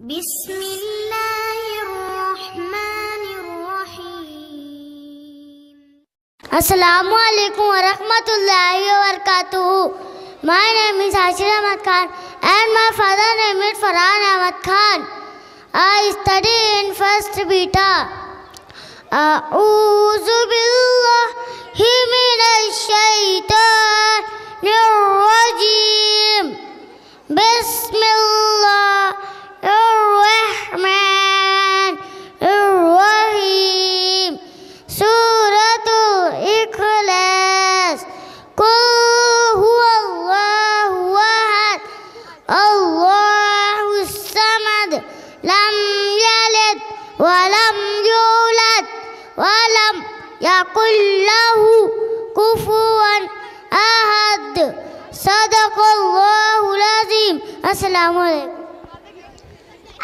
बिस्मिल्लाहिर्रहमानिर्रहीम। Assalamu alaikum wa rahmatullahi wa barakatuh. My name is Ashir Ahmad Khan and my father name is Farhan Ahmad Khan. I study in first beta. A'udhu billahi minash shaitanir rajim. Bismillahirrahmanirrahim. Suratul Ikhlas. Qul huwallahu ahad. Allahus samad. Lam yalid wa lam yulad wa lam yakul lahu kufuwan ahad. Sadaqallahul azim. Assalamu alaikum.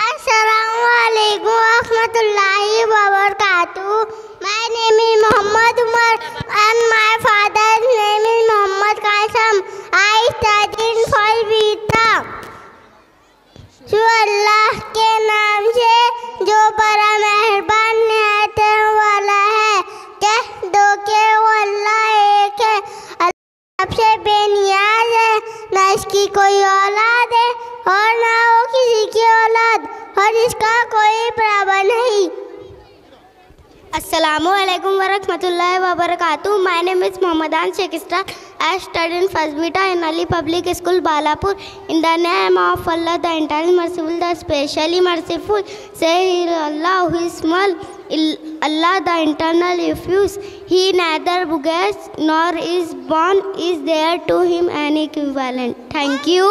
Assalamu alaikum wa rahmatullahi wa barakatuh. My name is Muhammad Umar and my father's name is Muhammad Qasim. I study in first beta. जो अल्लाह के नाम से जो बड़ा मेहरबान निहायत वाला है, कह दो कि वो अल्लाह एक है, अल्लाह से बेनियाज है, ना इसकी कोई औलाद है और ना वो किसी की औलाद, और इसका कोई बराबर नहीं। Assalamu alaikum wa rahmatullahi wa barakatuh. My name is Mohammedan Sheikh Israr. I study in first beta in Ali Public School, Balapur. In the name of Allah, the entirely merciful, the specially merciful. Say Allah who is small, Allah the eternal refuse. He neither begets nor is born. Is there to him any equivalent? Thank you.